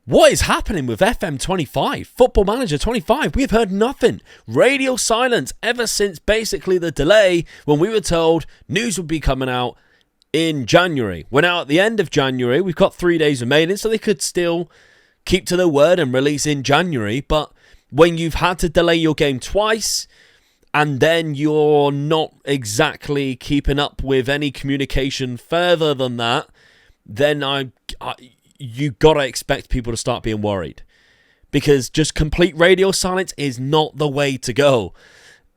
What is happening with FM25? Football Manager 25? We've heard nothing. Radio silence ever since basically the delay when we were told news would be coming out in January. We're now at the end of January. We've got 3 days remaining, so they could still keep to their word and release in January. But when you've had to delay your game twice, and then you're not exactly keeping up with any communication further than that, then you gotta expect people to start being worried. Because just complete radio silence is not the way to go.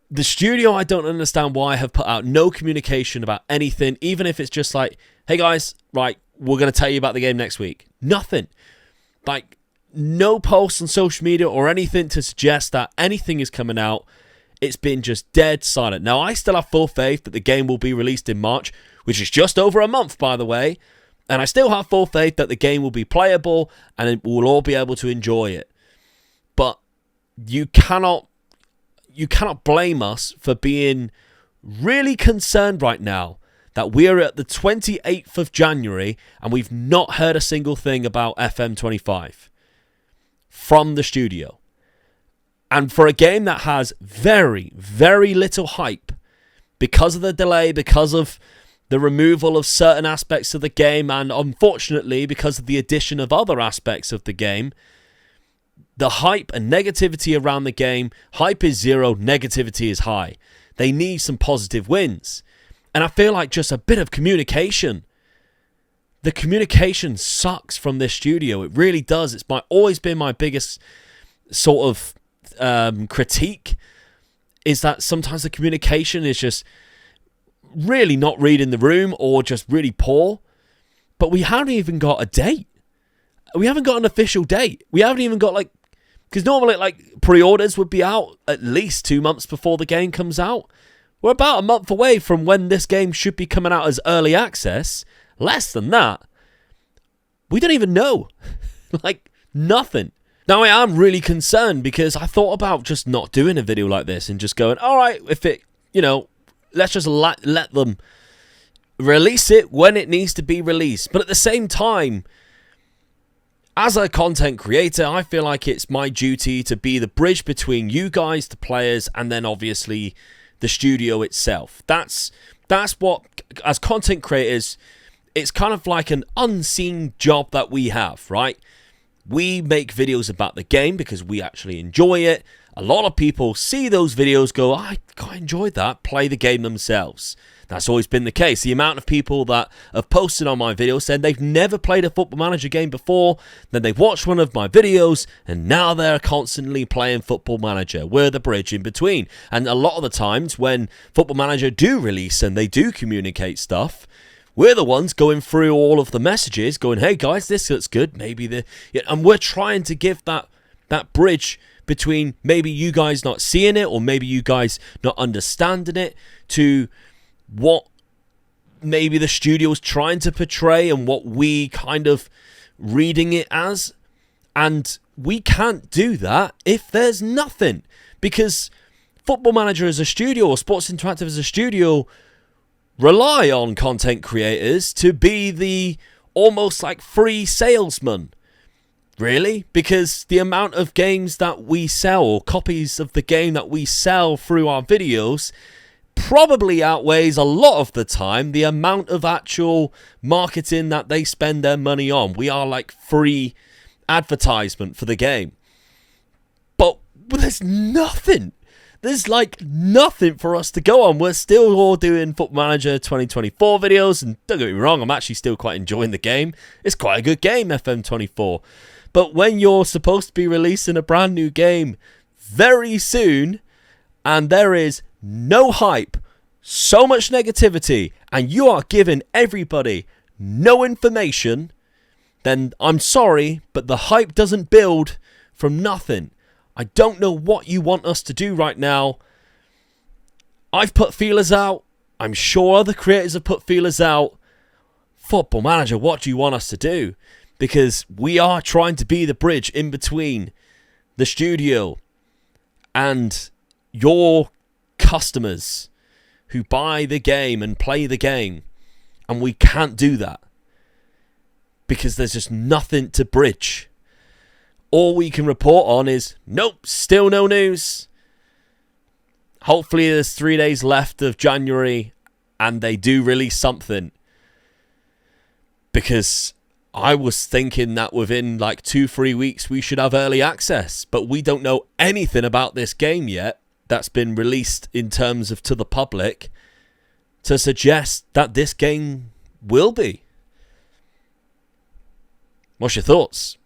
The studio, I don't understand why, have put out no communication about anything, even if it's just like, hey guys, right, we're going to tell you about the game next week. Nothing. Like, no posts on social media or anything to suggest that anything is coming out. It's been just dead silent. Now, I still have full faith that the game will be released in March, which is just over a month, by the way. And I still have full faith that the game will be playable and we'll all be able to enjoy it. But you cannot blame us for being really concerned right now that we're at the 28th of January and we've not heard a single thing about FM25 from the studio. And for a game that has very, very little hype because of the delay, because of the removal of certain aspects of the game, and unfortunately because of the addition of other aspects of the game, the hype and negativity around the game, hype is zero, negativity is high. They need some positive wins. And I feel like just a bit of communication. The communication sucks from this studio. It really does. It's always been my biggest sort of critique, is that sometimes the communication is just really not reading the room or just really poor. But we haven't even got a date. We haven't got an official date. We haven't even got because normally pre-orders would be out at least 2 months before the game comes out. We're about a month away from when this game should be coming out as early access. Less than that. We don't even know. Nothing. Now, I am really concerned because I thought about just not doing a video like this and just going, all right, if it, let's just let them release it when it needs to be released. But at the same time, as a content creator, I feel like it's my duty to be the bridge between you guys, the players, and then obviously the studio itself. That's what, as content creators, it's kind of like an unseen job that we have, right? We make videos about the game because we actually enjoy it. A lot of people see those videos, go, I quite enjoyed that, play the game themselves. That's always been the case. The amount of people that have posted on my videos said they've never played a Football Manager game before, then they've watched one of my videos, and now they're constantly playing Football Manager. We're the bridge in between. And a lot of the times when Football Manager do release and they do communicate stuff, we're the ones going through all of the messages, going, hey guys, this looks good, and we're trying to give that bridge between maybe you guys not seeing it or maybe you guys not understanding it to what maybe the studio's trying to portray and what we kind of reading it as. And we can't do that if there's nothing, because Football Manager as a studio or Sports Interactive as a studio rely on content creators to be the almost like free salesman, really, because the amount of games that we sell or copies of the game that we sell through our videos probably outweighs a lot of the time the amount of actual marketing that they spend their money on. We are like free advertisement for the game. But there's nothing. There's nothing for us to go on. We're still all doing Football Manager 2024 videos, and don't get me wrong, I'm actually still quite enjoying the game. It's quite a good game, FM24. But when you're supposed to be releasing a brand new game very soon, and there is no hype, so much negativity, and you are giving everybody no information, then I'm sorry, but the hype doesn't build from nothing. I don't know what you want us to do right now. I've put feelers out. I'm sure other creators have put feelers out. Football Manager, what do you want us to do? Because we are trying to be the bridge in between the studio and your customers who buy the game and play the game. And we can't do that because there's just nothing to bridge. all we can report on is, nope, still no news. Hopefully there's 3 days left of January and they do release something. Because I was thinking that within like 2-3 weeks we should have early access. But we don't know anything about this game yet that's been released in terms of to the public to suggest that this game will be. What's your thoughts?